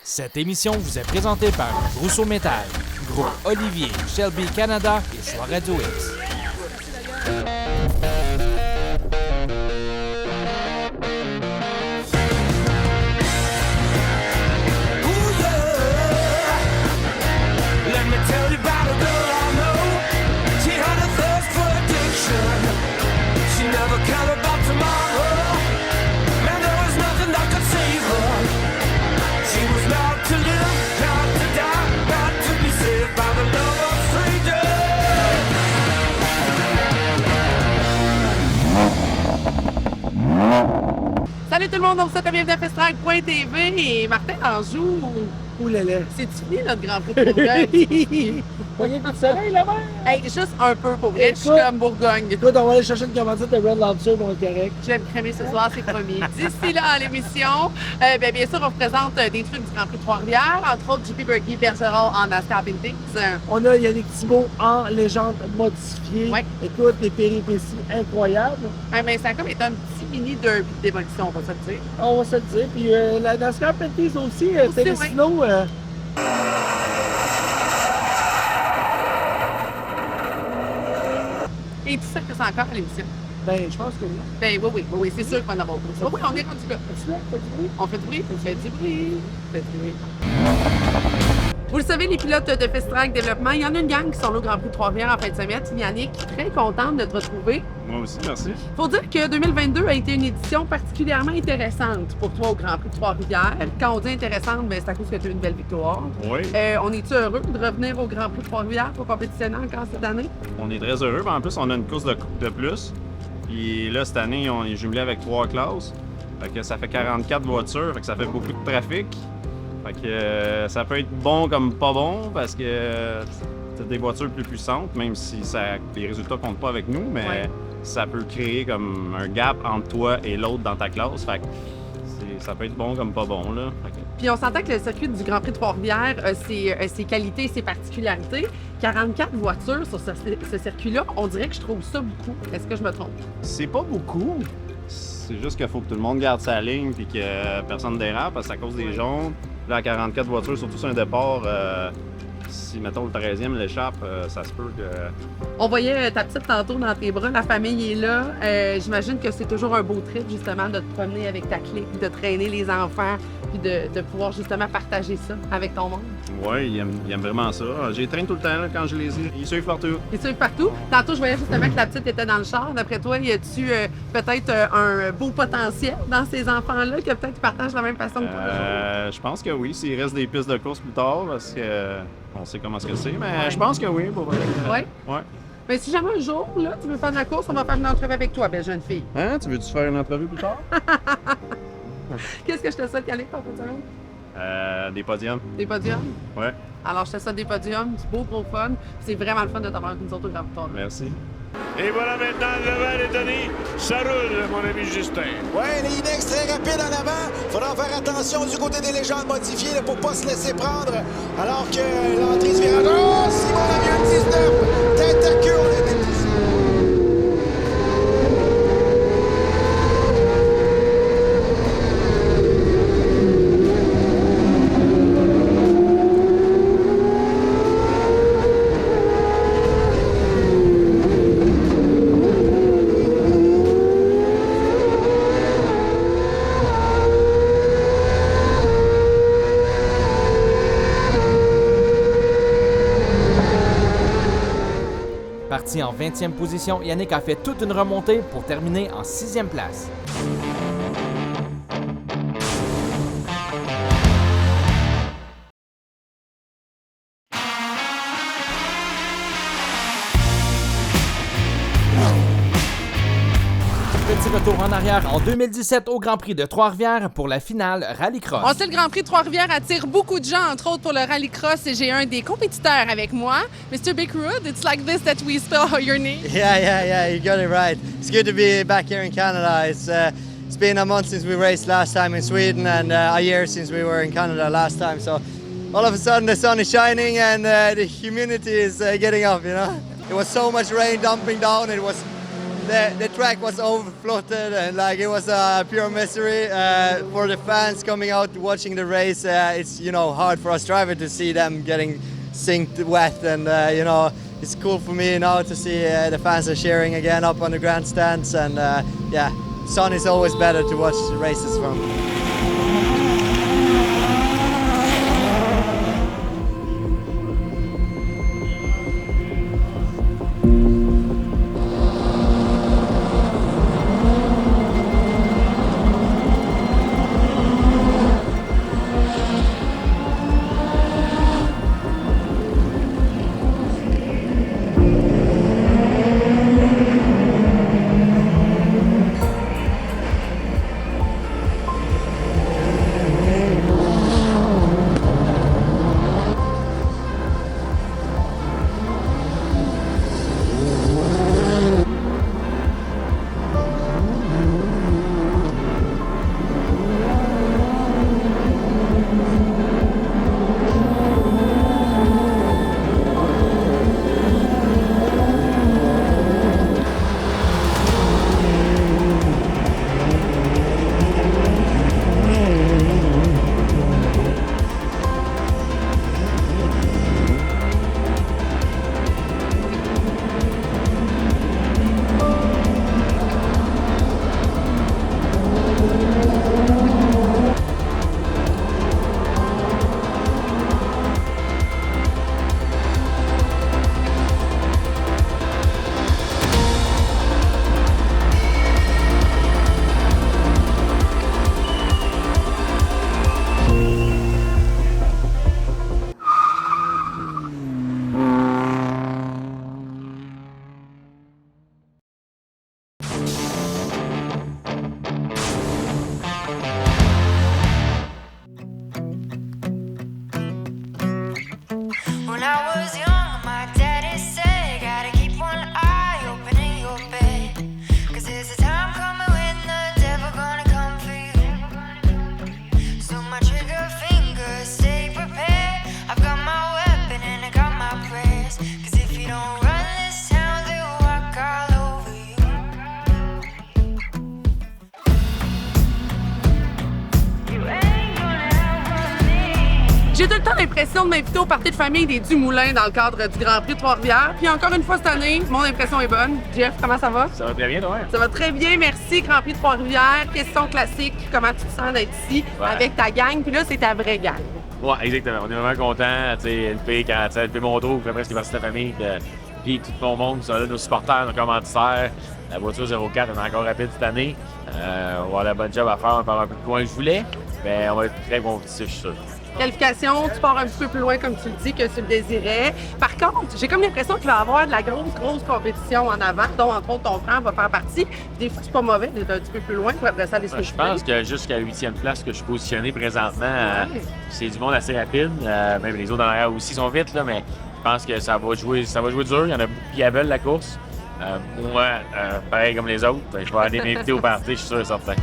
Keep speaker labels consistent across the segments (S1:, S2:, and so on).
S1: Cette émission vous est présentée par Rousseau Métal, Groupe Olivier, Shelby Canada et Choix Radio X.
S2: Salut tout le monde, on vous souhaite la bienvenue à Festrac.tv et Martin Anjou.
S3: Oulala.
S2: C'est fini notre Grand Prix de Bourgogne.
S3: Voyez du soleil là-bas?
S2: Hey, juste un peu pour vrai, je suis comme Bourgogne.
S3: Écoute, on va aller chercher une commandite de Red Lobster pour être correct.
S2: Je vais me crémer ce soir, c'est promis. D'ici là, à l'émission, bien sûr, on vous présente des trucs du Grand Prix de Trois-Rivières, entre autres JP Berkey Bergeron en NASCAR Pinting.
S3: On a Yannick Thibault en légende modifiée.
S2: Ouais.
S3: Écoute, des péripéties incroyables.
S2: Mais ça comme est un petit mini derby de démolition, on va se le dire.
S3: On va se le dire. Puis la NASCAR Pinting aussi, Terresino.
S2: Et tout ça que c'est encore à l'émission.
S3: Ben, je pense que oui.
S2: Ben oui, c'est sûr qu'on va en avoir plus. Oui, on est rendu là.
S3: As-tu là? Fais du bruit?
S2: On fait du bruit? On fait du bruit. On fait du bruit. Vous le savez, les pilotes de Festrac Développement, il y en a une gang qui sont là au Grand Prix de Trois-Rivières en fin de semaine. Yannick, très contente de te retrouver.
S4: Moi aussi, merci.
S2: Faut dire que 2022 a été une édition particulièrement intéressante pour toi au Grand Prix de Trois-Rivières. Quand on dit intéressante, ben, c'est à cause que tu as eu une belle victoire.
S4: Oui.
S2: On est-tu heureux de revenir au Grand Prix de Trois-Rivières pour compétitionner encore cette année?
S4: On est très heureux. En plus, on a une course de plus. Puis là, cette année, on est jumelé avec 3 classes. Fait que ça fait 44 voitures. Fait que ça fait beaucoup de trafic. Fait que ça peut être bon comme pas bon parce que c'est des voitures plus puissantes, même si les résultats comptent pas avec nous, mais
S2: Ouais.
S4: ça peut créer comme un gap entre toi et l'autre dans ta classe. Fait que ça peut être bon comme pas bon, là. Fait que
S2: Puis on s'entend que le circuit du Grand Prix de Trois-Rivières a ses qualités et ses particularités. 44 voitures sur ce circuit-là, on dirait que je trouve ça beaucoup. Est-ce que je me trompe?
S4: c'est pas beaucoup. C'est juste qu'il faut que tout le monde garde sa ligne et que personne dérape parce que c'est à cause des jaunes. Là, à 44 voitures, surtout sur un départ, si, mettons, le 13e l'échappe, ça se peut que...
S2: On voyait ta petite tantôt dans tes bras, la famille est là. J'imagine que c'est toujours un beau trip, justement, de te promener avec ta clé, de traîner les enfants, puis de pouvoir, justement, partager ça avec ton monde.
S4: Oui, ils aiment vraiment ça. J'ai traîné tout le temps là, quand je les ai. Ils suivent partout.
S2: Et ça, partout. Tantôt, je voyais justement que la petite était dans le char. D'après toi, y a-tu peut-être un beau potentiel dans ces enfants-là, que peut-être ils partagent la même façon que toi?
S4: Je pense que oui, s'il reste des pistes de course plus tard, parce que on sait comment ce que c'est, mais je pense que oui, pour vrai.
S2: Ouais.
S4: Ouais.
S2: Mais si jamais un jour, là, tu veux faire de la course, on va faire une entrevue avec toi, belle jeune fille.
S4: Hein? Tu veux-tu faire une entrevue plus tard?
S2: Qu'est-ce que je te souhaite, Yannick, pour faire
S4: Des podiums.
S2: des podiums?
S4: Ouais,
S2: Alors, je te souhaite des podiums, c'est beau, gros fun. C'est vraiment le fun de t'avoir avec nous autres au Grand Prix.
S4: merci.
S5: Et voilà maintenant, le verre est donné. Ça roule, mon ami Justin.
S6: Ouais, les Inex très rapides en avant. Faudra faire attention du côté des légendes modifiées là, pour pas se laisser prendre. Alors que l'entrée se virage. Oh, Simon Lamieux, 19. Tête à queue, on a été poussé.
S1: Parti en 20e position, Yannick a fait toute une remontée pour terminer en 6e place. Petit retour en arrière en 2017 au Grand Prix de Trois-Rivières pour la finale Rallycross.
S2: On sait le Grand Prix de Trois-Rivières attire beaucoup de gens, entre autres pour le Rallycross, et j'ai un des compétiteurs avec moi, Mr. Bickrood. It's like this that we spell your name.
S7: Yeah, you got it right. It's good to be back here in Canada. It's been a month since we raced last time in Sweden and a year since we were in Canada last time. So all of a sudden the sun is shining and the humidity is getting up, you know. It was so much rain dumping down. It was the track was overfloated and like it was a pure misery for the fans coming out watching the race. It's hard for us drivers to see them getting sinked wet, and it's cool for me now to see the fans are cheering again up on the grandstands, and sun is always better to watch the races from.
S2: J'ai tout le temps l'impression de m'inviter au party de famille des Dumoulin dans le cadre du Grand Prix de Trois-Rivières. Puis encore une fois cette année, mon impression est bonne. Jeff, comment ça va?
S8: Ça va très bien, toi?
S2: Ça va très bien, merci. Grand Prix de Trois-Rivières, question classique, comment tu te sens d'être ici avec ta gang? Puis là, c'est ta vraie gang.
S8: Ouais, exactement. On est vraiment contents. Tu sais, LP, quand LP Montreux, fait presque partie de la famille. Puis tout mon monde, ça, là, nos supporters, nos commanditaires. La voiture 04 est encore rapide cette année. On va avoir la bonne job à faire, on va faire un peu plus loin que je voulais. Mais on va être très compétitif, je suis sûr.
S2: Qualification, tu pars un petit peu plus loin, comme tu le dis, que tu le désirais. Par contre, j'ai comme l'impression qu'il va y avoir de la grosse compétition en avant, dont entre autres ton frère va faire partie. Des fois, c'est pas mauvais d'être un petit peu plus loin pour après ça aller se
S8: Je pense que jusqu'à la 8e place que je suis positionné présentement, c'est du monde assez rapide. Même les autres en arrière aussi sont vite, là, mais je pense que ça va jouer dur. Il y en a beaucoup qui veulent la course. Moi, pareil comme les autres, je vais aller m'inviter au party, je suis sûr et certain.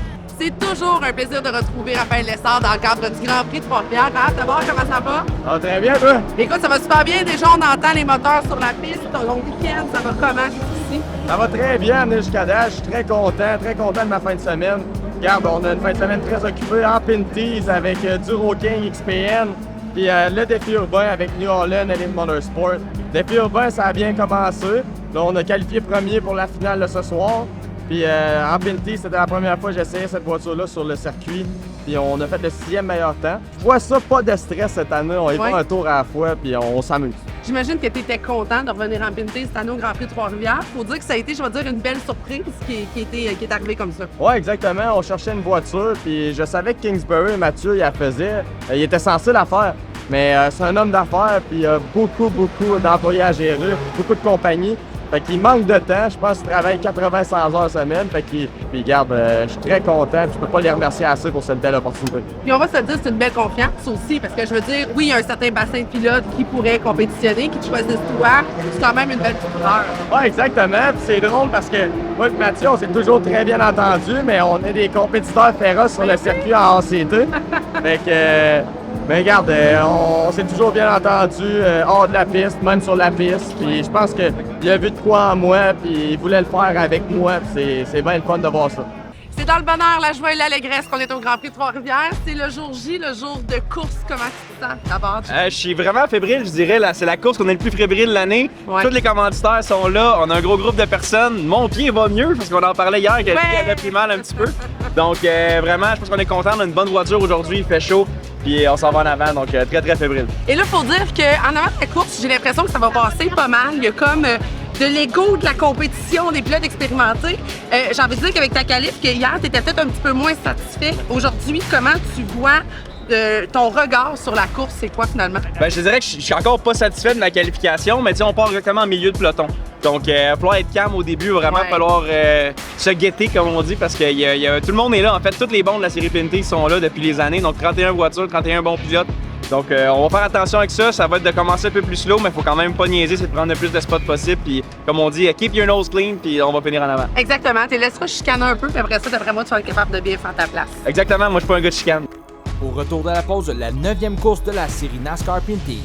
S2: C'est toujours un plaisir de retrouver Raphaël Lessard dans le cadre du Grand Prix de Trois-Rivières. Hâte de voir comment ça va.
S3: Ah, très bien, toi?
S2: Écoute, ça va super bien. Déjà, on entend les moteurs sur la piste. Ton long week-end, ça va comment ici?
S3: Ça va très bien, jusqu'à date. Je suis très content de ma fin de semaine. Regarde, on a une fin de semaine très occupée en Pinties avec Duro King XPN. Puis le défi urbain avec New Holland Elite Motorsport. Le défi urbain, ça a bien commencé. Là, on a qualifié premier pour la finale de ce soir. Puis en Pinty, c'était la première fois que j'essayais cette voiture-là sur le circuit. Puis on a fait le 6e meilleur temps. Je vois ça, pas de stress cette année. On y va un tour à la fois, puis on s'amuse.
S2: J'imagine que tu étais content de revenir en Pinty cette année au Grand Prix de Trois-Rivières. Faut dire que ça a été, je vais dire, une belle surprise qui est arrivée comme ça.
S3: Oui, exactement. On cherchait une voiture, puis je savais que Kingsbury, Mathieu, il la faisait. Il était censé la faire. Mais c'est un homme d'affaires, puis il a beaucoup d'employés à gérer, beaucoup de compagnies. Fait qu'il manque de temps, je pense qu'il travaille 80-100 heures semaine. Fait qu'il, puis regarde, je suis très content, puis je peux pas les remercier assez pour cette belle opportunité.
S2: Puis on va se dire, c'est une belle confiance aussi, parce que je veux dire, oui, il y a un certain bassin de pilotes qui pourraient compétitionner, qui te choisissent toi, c'est quand même une belle couleur.
S3: Oui, exactement, puis c'est drôle parce que moi et Mathieu, on s'est toujours très bien entendu, mais on est des compétiteurs féroces sur le circuit en ACT. Fait que... Ben regarde, on s'est toujours bien entendu hors de la piste, même sur la piste. Puis je pense qu'il a vu de quoi en moi, puis il voulait le faire avec moi. Puis c'est bien le fun de voir ça.
S2: C'est dans le bonheur, la joie et l'allégresse qu'on est au Grand Prix de Trois-Rivières. C'est le jour J, le jour de course. Comment tu te sens d'abord?
S9: Je suis vraiment fébrile, je dirais. C'est la course qu'on est le plus fébrile de l'année.
S2: Ouais.
S9: Tous les commanditaires sont là. On a un gros groupe de personnes. Mon pied va mieux parce qu'on en parlait hier, que le pied avait pris mal un petit peu. Donc vraiment, je pense qu'on est content. On a une bonne voiture aujourd'hui, il fait chaud. Puis on s'en va en avant, donc très très fébrile.
S2: Et là, il faut dire qu'en avant de la course, j'ai l'impression que ça va passer pas mal. Il y a comme de l'ego de la compétition, des pilotes expérimentés. J'ai envie de dire qu'avec ta qualif, que hier, tu étais peut-être un petit peu moins satisfait. Aujourd'hui, comment tu vois ton regard sur la course, c'est quoi finalement?
S9: Ben, je te dirais que je suis encore pas satisfait de ma qualification, mais on part directement en milieu de peloton. Donc, il va falloir être calme au début, il va vraiment falloir se guetter, comme on dit, parce que tout le monde est là. En fait, tous les bons de la série PNT sont là depuis les années. Donc, 31 voitures, 31 bons pilotes. Donc, on va faire attention avec ça. Ça va être de commencer un peu plus slow, mais il faut quand même pas niaiser, c'est de prendre le plus de spots possible. Puis, comme on dit, keep your nose clean, puis on va finir en avant.
S2: Exactement. Tu laisseras chicaner un peu, puis après ça, d'après moi, tu vas être capable de bien faire ta place.
S9: Exactement. Moi, je suis pas un gars de chicane.
S1: Au retour de la pause, la 9e course de la série NASCAR Pinty.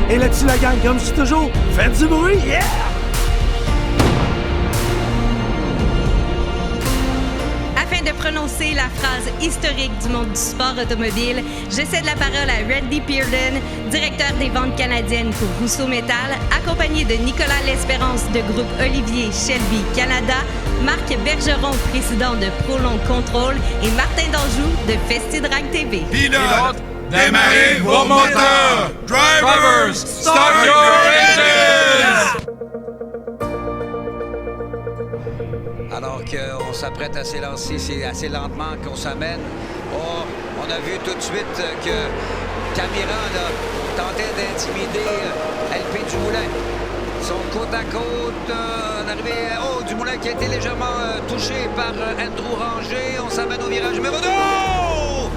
S5: Et là-dessus, la gang, comme je dis toujours, faites du bruit, yeah!
S10: Afin de prononcer la phrase historique du monde du sport automobile, je cède la parole à Randy Pearden, directeur des ventes canadiennes pour Rousseau Métal, accompagné de Nicolas L'Espérance de Groupe Olivier Shelby Canada, Marc Bergeron, président de Prolong Control, et Martin Danjou de FestiDrag TV.
S11: Pilote, démarrez vos moteurs! Drivers, start your engines!
S12: Alors qu'on s'apprête à s'élancer, c'est assez lentement qu'on s'amène. Oh, on a vu tout de suite que Camiran tentait d'intimider LP Dumoulin. Ils sont côte à côte, en arrivée. Oh, Dumoulin qui a été légèrement touché par Andrew Ranger. On s'amène au virage numéro 2. Oh!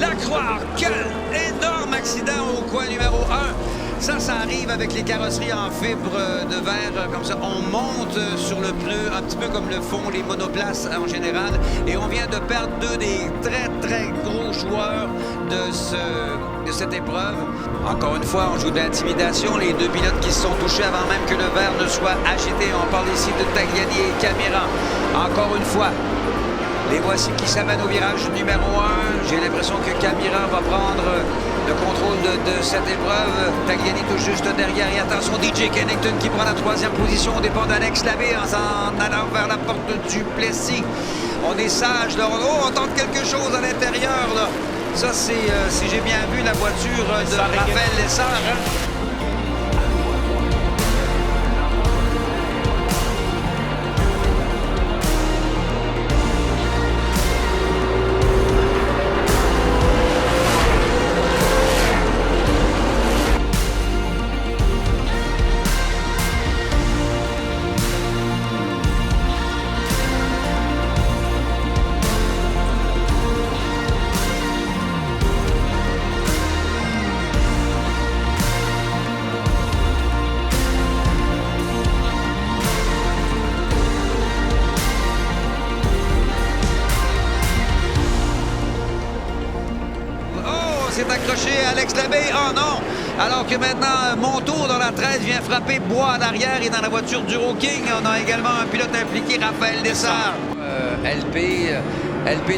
S12: La croire, quel énorme accident au coin numéro 1. Ça arrive avec les carrosseries en fibre de verre, comme ça. On monte sur le pneu, un petit peu comme le font les monoplaces en général. Et on vient de perdre deux des très, très gros joueurs de cette épreuve. Encore une fois, on joue d'intimidation. Les deux pilotes qui se sont touchés avant même que le verre ne soit agité. On parle ici de Tagliani et Camiran. Encore une fois, les voici qui s'amènent au virage numéro 1. J'ai l'impression que Camiran va prendre le contrôle de cette épreuve. Tagliani tout juste derrière. Et attention, DJ Kennington qui prend la 3e position au départ d'Alex Labbé en allant vers la porte du Plessis. On est sage, là. Oh, on tente quelque chose à l'intérieur, là. Ça, c'est, si j'ai bien vu, la voiture de Raphaël Lessard. Hein? Alex Labbé. Oh non! Alors que maintenant, mon tour dans la 13 vient frapper Bois à l'arrière et dans la voiture du King. On a également un pilote impliqué, Raphaël Dessart. LP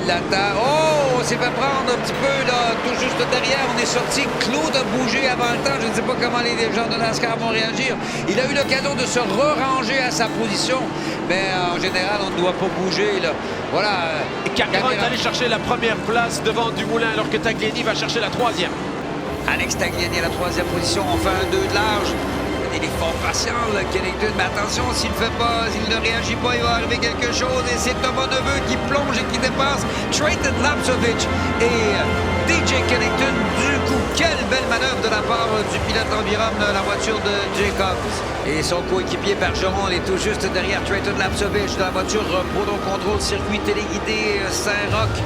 S12: de l'attend. Oh, on s'est fait prendre un petit peu là, tout juste derrière. On est sorti. Claude a bougé avant le temps. Je ne sais pas comment les gens de NASCAR vont réagir. Il a eu l'occasion de se re-ranger à sa position. Mais en général, on ne doit pas bouger. Là. Voilà.
S13: Cameron est allé chercher la première place devant Dumoulin alors que Tagliani va chercher la troisième.
S12: Alex Tagliani à la troisième position. On fait un 2 de large. Il est fort patient, le Kennington, mais attention, s'il ne réagit pas, il va arriver quelque chose. Et c'est Thomas Neveu qui plonge et qui dépasse Trayton Lapsovich et DJ Kennington. Du coup, quelle belle manœuvre de la part du pilote Environ, la voiture de Jacobs. Et son coéquipier Bergeron est tout juste derrière Trayton Lapsovich de la voiture Proton Control, circuit téléguidé Saint-Roch.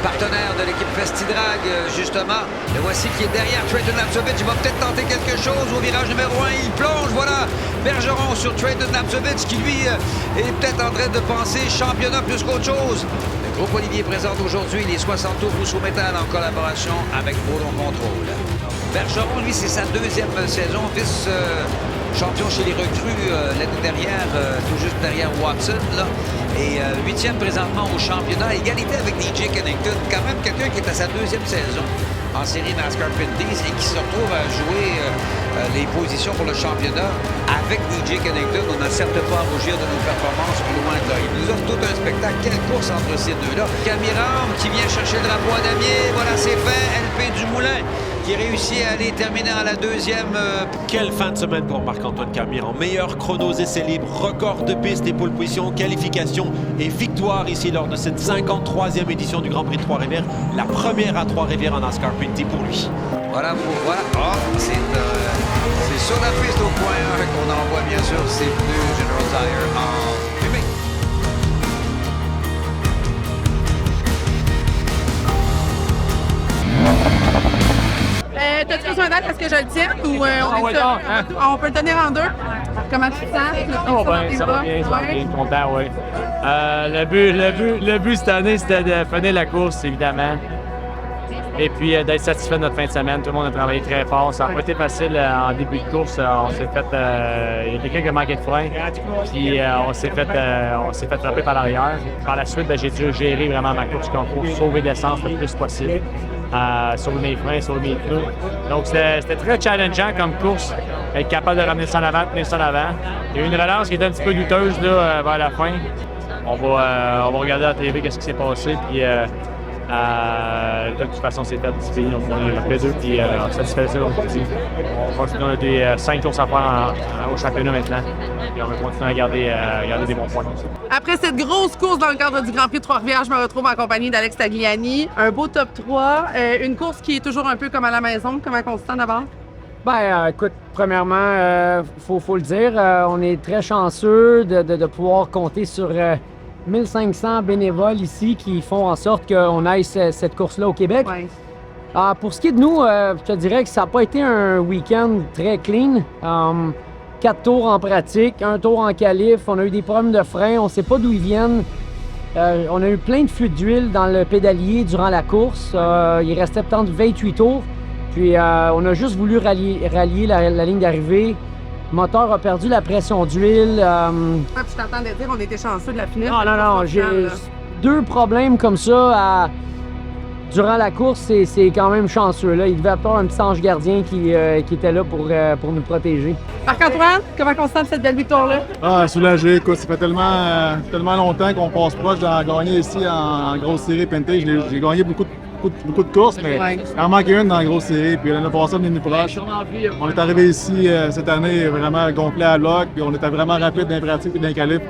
S12: Partenaire de l'équipe Festidrag, justement. Le voici qui est derrière Trayton Lapsovich. Il va peut-être tenter quelque chose au virage numéro 1. Il plonge, voilà. Bergeron sur Trayton Lapsovich qui, lui, est peut-être en train de penser championnat plus qu'autre chose. Le groupe Olivier présente aujourd'hui les 60 tours Rousseau Métal en collaboration avec Proton Control. Bergeron, lui, c'est sa deuxième saison, vice-champion chez les recrues l'année dernière, tout juste derrière Watson, là. Et 8e présentement au championnat, égalité avec DJ Kennington, quand même quelqu'un qui est à sa deuxième saison en série NASCAR Pinties et qui se retrouve à jouer les positions pour le championnat avec DJ Kennington. On n'a certes pas à rougir de nos performances, loin de là. Il nous offre tout un spectacle. Quelle course entre ces deux-là. Camiram qui vient chercher le drapeau à damier. Voilà, c'est fait. LP Dumoulin qui réussit à aller terminer à la deuxième.
S13: Quelle fin de semaine pour Marc-Antoine Camiran. Meilleur chrono essais libres, record de piste et pole position, qualification et victoire ici lors de cette 53e édition du Grand Prix de Trois-Rivières. La première à Trois-Rivières en NASCAR Pinty pour lui.
S12: Voilà, oh, c'est sur la piste au point 1 qu'on envoie bien sûr ces pneus General Tire en fumée.
S2: T'as-tu besoin d'aide parce que je le tiens ou on peut le tenir en deux? Comment tu te sens?
S14: Ça va bien, content, oui. Le but cette année, c'était de finir la course, évidemment. Et puis d'être satisfait de notre fin de semaine. Tout le monde a travaillé très fort. Ça n'a pas été facile en début de course. On s'est fait. Il y a quelqu'un qui a manqué de frein. Puis on s'est fait frapper par l'arrière. Par la suite, j'ai dû gérer vraiment ma course comme il faut, sauver l'essence le plus possible. Sauver mes freins, sauver mes pneus. Donc c'était très challengeant comme course. Être capable de ramener ça en avant, tenir ça en avant. Il y a eu une relance qui était un petit peu douteuse là, vers la fin. On va regarder à la TV qu'est-ce qui s'est passé. Puis de toute façon, c'est satisfait. On a fait deux, puis satisfait ça. On continue, on a des 5 courses à faire au championnat maintenant. Puis on va continuer à garder des bons points.
S2: Après cette grosse course dans le cadre du Grand Prix de Trois-Rivières, je me retrouve en compagnie d'Alex Tagliani. Un beau top 3. Une course qui est toujours un peu comme à la maison. Comment on se sent d'abord?
S15: Écoute, premièrement, faut le dire, on est très chanceux de pouvoir compter sur 1500 bénévoles ici qui font en sorte qu'on aille cette course-là au Québec.
S2: Ouais.
S15: Pour ce qui est de nous, je te dirais que ça n'a pas été un week-end très clean. 4 tours en pratique, 1 tour en qualif, on a eu des problèmes de frein, on ne sait pas d'où ils viennent. On a eu plein de fuites d'huile dans le pédalier durant la course. Il restait peut-être 28 tours. Puis on a juste voulu rallier la ligne d'arrivée. Le moteur a perdu la pression d'huile.
S2: Je t'entendais dire qu'on était chanceux de la finir.
S15: Non, j'ai 2 problèmes comme ça durant la course, c'est quand même chanceux. Là. Il devait avoir un petit ange gardien qui était là pour nous protéger.
S2: Marc-Antoine, comment on se sent de cette belle victoire-là?
S3: Soulagé. Écoute, ça fait tellement longtemps qu'on passe proche d'en gagner ici en grosse série Pinty. J'ai gagné beaucoup de courses, mais il en manquait une dans la grosse série. Puis l'année passée, on est venu proche. On est arrivé ici cette année vraiment complet à bloc. Puis on était vraiment rapide dans les pratiques et dans les qualifs.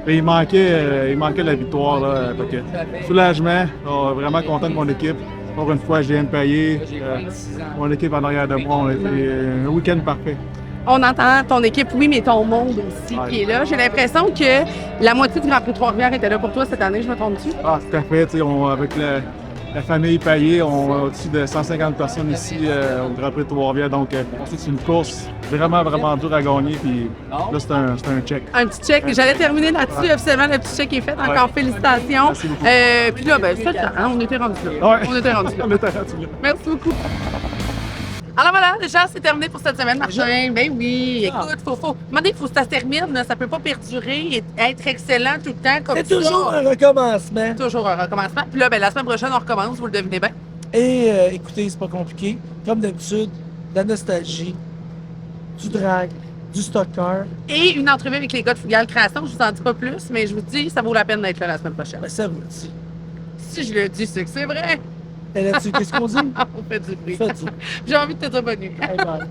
S3: Et il manquait de la victoire. Là. Fait que, soulagement. Vraiment content de mon équipe. Encore une fois, j'ai payé. Mon équipe en arrière de moi. On a été un week-end parfait.
S2: On entend ton équipe, oui, mais ton monde aussi qui est là. J'ai l'impression que la moitié du Grand Prix de Trois-Rivières était là pour toi cette année, je me trompe-tu?
S3: Tout à fait. Avec la famille Payet, on a au-dessus de 150 personnes ici au Grand Prix de Trois-Rivières. Donc, c'est une course vraiment dure à gagner. Puis là, c'est un check.
S2: Un petit check. J'allais terminer là-dessus. Officiellement, le petit check est fait. Encore félicitations.
S3: Merci beaucoup.
S2: Puis là, c'est le temps. On était rendu là.
S3: Ouais.
S2: On était rendu là.
S3: On était rendu là.
S2: Merci beaucoup. Alors voilà, déjà, c'est terminé pour cette semaine, Martin. Ben oui, écoute, faut que ça se termine, là, ça peut pas perdurer et être excellent tout le temps comme ça.
S16: C'est toujours un recommencement.
S2: Toujours un recommencement. Puis là, ben, la semaine prochaine, on recommence, vous le devinez bien.
S16: Et écoutez, c'est pas compliqué. Comme d'habitude, de la nostalgie, du drag, du stock car.
S2: Et une entrevue avec les gars de Fugale Création, je vous en dis pas plus, mais je vous dis, ça vaut la peine d'être là la semaine prochaine.
S16: Ben, ça vous le dit.
S2: Si je le dis, c'est que c'est vrai.
S16: Et là-dessus, qu'est-ce qu'on dit?
S2: On fait du bruit. J'ai envie de te dire bonne nuit.
S16: Bye bye.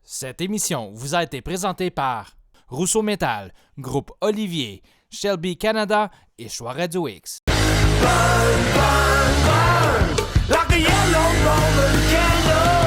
S1: Cette émission vous a été présentée par Rousseau Métal, Groupe Olivier, Shelby Canada et Choix Radio X.
S11: Like a yellow Roman candle.